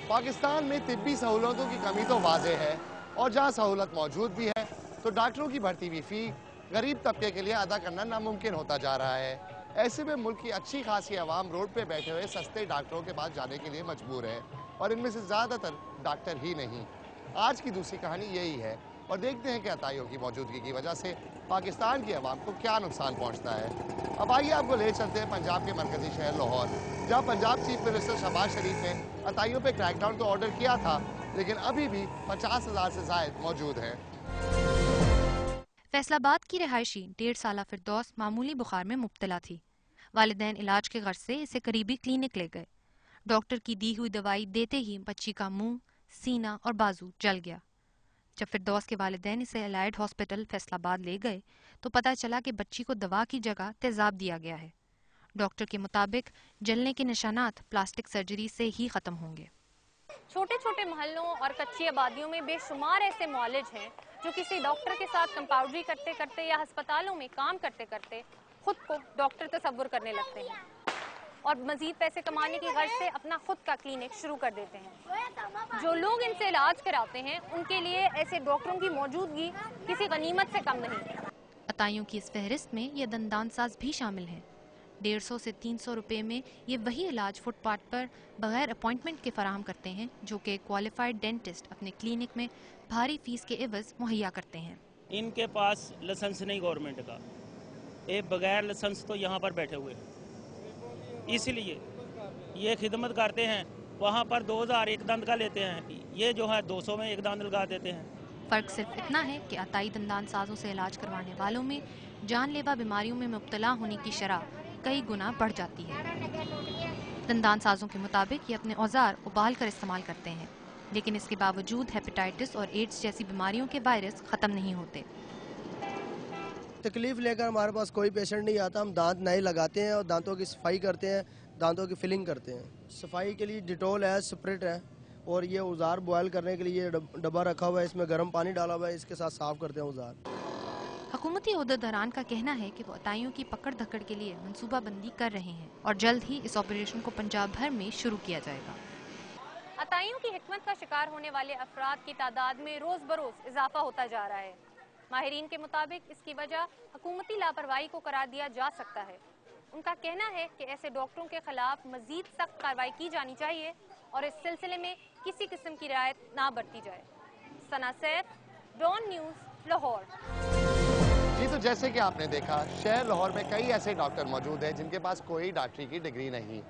पाकिस्तान में तिब्बी सहूलतों की कमी तो वाज़ेह है और जहाँ सहूलत मौजूद भी है तो डॉक्टरों की बढ़ती हुई फ़ी गरीब तबके के लिए अदा करना नामुमकिन होता जा रहा है। ऐसे में मुल्क की अच्छी खासी आवाम रोड पे बैठे हुए सस्ते डॉक्टरों के पास जाने के लिए मजबूर है और इनमें से ज़्यादातर डॉक्टर ही नहीं। आज की दूसरी कहानी यही है और देखते हैं कि अताइयों की मौजूदगी की वजह से पाकिस्तान की आवाम को क्या नुकसान पहुँचता है। अब आइए आपको ले चलते हैं पंजाब के मरकजी शहर लाहौर, जहाँ पंजाब चीफ मिनिस्टर शहबाज शरीफ ने अताइयों पे क्रैकडाउन तो ऑर्डर किया था, लेकिन अभी भी 50,000 से ज़ायद मौजूद हैं। फैसलाबाद की रिहायशी 1.5 साला फिरदौस मामूली बुखार में मुब्तला थी। वालिदैन इलाज के गर्ज से इसे करीबी क्लिनिक ले गए। डॉक्टर की दी हुई दवाई देते ही बच्ची का मुंह, सीना और बाजू जल गया। जब फिरदौस के वालिदैन इसे एलाइड हॉस्पिटल फैसलाबाद ले गए तो पता चला कि बच्ची को दवा की जगह तेजाब दिया गया है। डॉक्टर के मुताबिक जलने के निशानात प्लास्टिक सर्जरी से ही खत्म होंगे। छोटे छोटे मोहल्लों और कच्ची आबादियों में बेशुमार ऐसे मुआलिज हैं जो किसी डॉक्टर के साथ कंपाउंडरी करते करते या अस्पतालों में काम करते करते खुद को डॉक्टर तस्वुर करने लगते हैं और मजीद पैसे कमाने की गर्ज से अपना खुद का क्लिनिक शुरू कर देते हैं। जो लोग इनसे इलाज कराते हैं उनके लिए ऐसे डॉक्टरों की मौजूदगी किसी गनीमत से कम नहीं। अताइयों की इस फहरिस्त में ये दंदानसाज भी शामिल हैं। 150 से 300 रुपए में ये वही इलाज फुटपाथ पर बगैर अपॉइंटमेंट के फराहम करते हैं जो कि क्वालिफाइड डेंटिस्ट अपने क्लिनिक में भारी फीस के एवज मुहैया करते हैं। इनके पास लाइसेंस नहीं गवर्नमेंट का, ये बगैर लाइसेंस तो यहाँ पर बैठे हुए, इसलिए ये खिदमत करते हैं। वहाँ पर 2000 एक दांत का लेते हैं, ये जो है 200 में एक दांत लगा देते हैं। फ़र्क सिर्फ इतना है कि अताई दंदानसाजों से इलाज करवाने वालों में जानलेवा बीमारियों में मुब्तला होने की शरह कई गुना बढ़ जाती है। दंदानसाजों के मुताबिक ये अपने औजार उबाल कर इस्तेमाल करते हैं, लेकिन इसके बावजूद हेपेटाइटिस और एड्स जैसी बीमारियों के वायरस ख़त्म नहीं होते। तकलीफ लेकर हमारे पास कोई पेशेंट नहीं आता। हम दांत नए लगाते हैं और दांतों की सफाई करते हैं, दांतों की फिलिंग करते हैं। सफाई के लिए डिटोल है, स्प्रिट है और ये औजार बॉयल करने के लिए डब्बा रखा हुआ है, इसमें गर्म पानी डाला हुआ है, इसके साथ साफ करते हैं औजार। हुकूमती ओहदेदारान का कहना है कि वो अताइयों की पकड़ धकड़ के लिए मनसूबा बंदी कर रहे हैं और जल्द ही इस ऑपरेशन को पंजाब भर में शुरू किया जाएगा। अताइयों की हिकमत का शिकार होने वाले अफराद की तादाद में रोज बरोज इजाफा होता जा रहा है। माहिरीन के मुताबिक इसकी वजह हुकूमती लापरवाही को करार दिया जा सकता है। उनका कहना है कि ऐसे डॉक्टरों के खिलाफ मजीद सख्त कार्रवाई की जानी चाहिए और इस सिलसिले में किसी किस्म की रियायत ना बरती जाए। सना सैफ, डॉन न्यूज़, लाहौर। जी तो जैसे कि आपने देखा, शहर लाहौर में कई ऐसे डॉक्टर मौजूद हैं जिनके पास कोई डॉक्टरी की डिग्री नहीं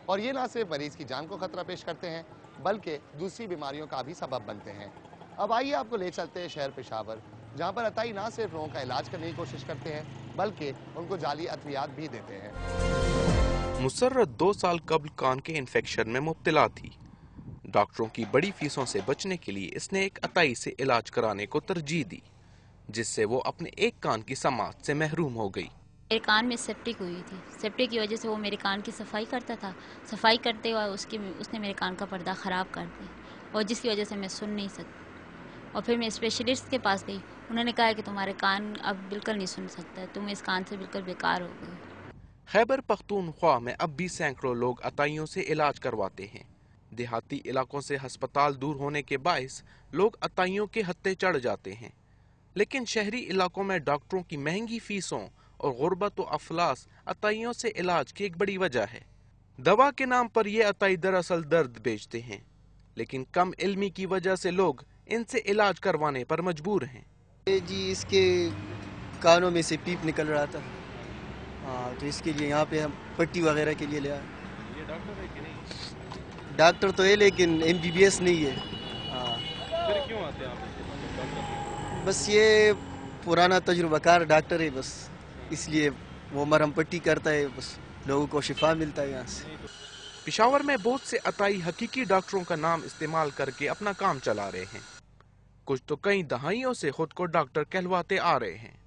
और ये ना सिर्फ मरीज की जान को खतरा पेश करते हैं बल्कि दूसरी बीमारियों का भी सबब बनते हैं। अब आइए आपको ले चलते हैं शहर पेशावर, जहाँ पर अताई ना सिर्फ लोगों का इलाज करने की कोशिश करते हैं बल्कि उनको जाली अद्वियात भी देते हैं। मुसर्रत 2 साल कबल कान के इन्फेक्शन में मुब्तला थी। डॉक्टरों की बड़ी फीसों से बचने के लिए इसने एक अताई से इलाज कराने को तरजीह दी, जिससे वो अपने एक कान की समात से महरूम हो गई। मेरे कान में सेप्टिक हुई थी। सेप्टिक की वजह से वो मेरे कान की सफाई करता था। सफाई करते हुए उसने मेरे कान का पर्दा ख़राब कर दिया और जिसकी वजह से मैं सुन नहीं सकती। और फिर मैं स्पेशलिस्ट के पास गई, उन्होंने कहा कि तुम्हारे कान अब बिल्कुल नहीं सुन सकता है, तुम इस कान से बिल्कुल बेकार हो गए। खैबर पख्तूनख्वा में अब भी सैकड़ों लोग अताइयों से इलाज करवाते हैं। देहाती इलाकों से हस्पताल दूर होने के बायस लोग अताइयों के हत्थे चढ़ जाते हैं, लेकिन शहरी इलाकों में डॉक्टरों की महंगी फीसों और गुर्बत व अफलास अताइयों से इलाज की एक बड़ी वजह है। दवा के नाम पर ये अताई दरअसल दर्द बेचते हैं, लेकिन कम इल्मी की वजह से लोग इनसे इलाज करवाने पर मजबूर हैं। जी इसके कानों में से पीप निकल रहा था, हाँ, तो इसके लिए यहाँ पे हम पट्टी वगैरह के लिए ले आए। ये डॉक्टर है कि नहीं? डॉक्टर तो है लेकिन MBBS नहीं है। हाँ। फिर क्यों आते हैं आप? बस ये पुराना तजुर्बाकार डॉक्टर है, बस इसलिए वो मरहम पट्टी करता है, बस लोगों को शिफा मिलता है यहाँ से। पेशावर में बहुत से अताई हकीकी डॉक्टरों का नाम इस्तेमाल करके अपना काम चला रहे हैं। कुछ तो कई दहाइयों से खुद को डॉक्टर कहलवाते आ रहे हैं,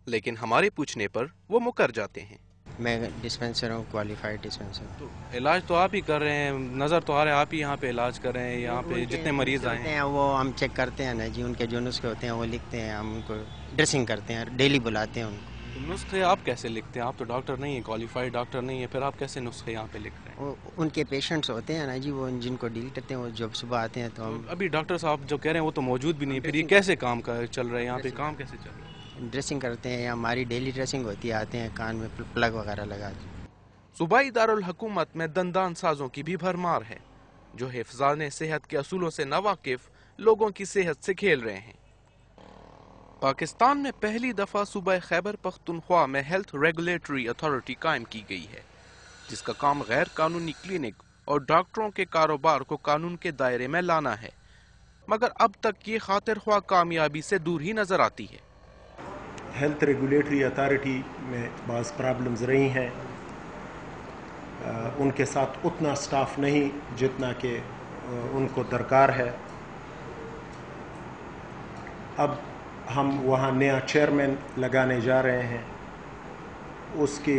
लेकिन हमारे पूछने पर वो मुकर जाते हैं। मैं डिस्पेंसर हूँ, क्वालिफाइड डिस्पेंसर। तो इलाज तो आप ही कर रहे हैं, नज़र तो आ रहा है आप ही यहाँ पे इलाज कर रहे हैं। यहाँ पे जितने मरीज आए हैं वो हम चेक करते हैं ना जी, उनके जो नुस्खे होते हैं वो लिखते हैं, हम उनको ड्रेसिंग करते हैं, डेली बुलाते हैं उनको। नुस्खे आप कैसे लिखते हैं? आप तो डॉक्टर नहीं है, क्वालिफाइड डॉक्टर नहीं है, फिर आप कैसे नुस्खे यहाँ पे लिख रहे हैं? उनके पेशेंट्स होते हैं ना जी, वो जिनको डील करते हैं, वो जब सुबह आते हैं तो हम अभी डॉक्टर साहब जो कह रहे हैं वो तो मौजूद भी नहीं, फिर ये कैसे काम चल रहा है यहाँ पे? काम कैसे चल रहा है? ड्रेसिंग करते हैं, या हमारी डेली ड्रेसिंग होती है, आते हैं कान में प्लग वगैरह लगा के। सूबाई दारुल हुकूमत में दंदान साजों की भी भरमार है जो हिफ्ज़ाने सेहत के असूलों से नावाकिफ लोगों की सेहत से खेल रहे हैं। पाकिस्तान में पहली दफा सूबा खैबर पख्तूनख्वा में हेल्थ रेगुलेटरी अथॉरिटी कायम की गई है, जिसका काम गैर कानूनी क्लिनिक और डॉक्टरों के कारोबार को कानून के दायरे में लाना है, मगर अब तक ये खातिर ख्वाह कामयाबी से दूर ही नजर आती है। हेल्थ रेगुलेटरी अथॉरिटी में बाज़ प्रॉब्लम्स रही हैं, उनके साथ उतना स्टाफ नहीं जितना कि उनको दरकार है। अब हम वहाँ नया चेयरमैन लगाने जा रहे हैं, उसके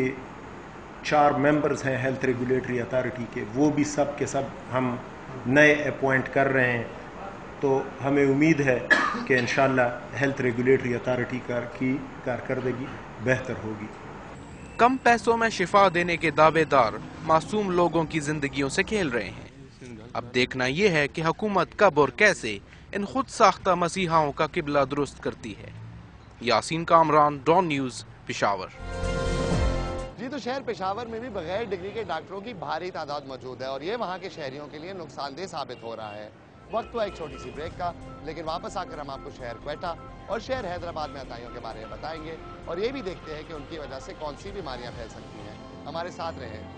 4 मेंबर्स हैं हेल्थ रेगुलेटरी अथॉरिटी के, वो भी सब के सब हम नए अपॉइंट कर रहे हैं। तो हमें उम्मीद है कि इंशाअल्लाह हेल्थ रेगुलेटरी अथॉरिटी की कारकर्दगी बेहतर होगी। कम पैसों में शिफा देने के दावेदार मासूम लोगों की जिंदगियों से खेल रहे हैं। अब देखना ये है कि हुकूमत कब और कैसे इन खुद साख्ता मसीहाओं का किबला दुरुस्त करती है। यासीन कामरान, डॉन न्यूज़, पेशावर। जी, तो शहर पेशावर में भी बगैर डिग्री के डॉक्टरों की भारी तादाद मौजूद है और ये वहाँ के शहरियों के लिए नुकसानदेह साबित हो रहा है। वक्त हुआ एक छोटी सी ब्रेक का, लेकिन वापस आकर हम आपको शहर क्वेटा और शहर हैदराबाद में अताइयों के बारे में बताएंगे और ये भी देखते हैं कि उनकी वजह से कौन सी बीमारियां फैल सकती हैं। हमारे साथ रहें।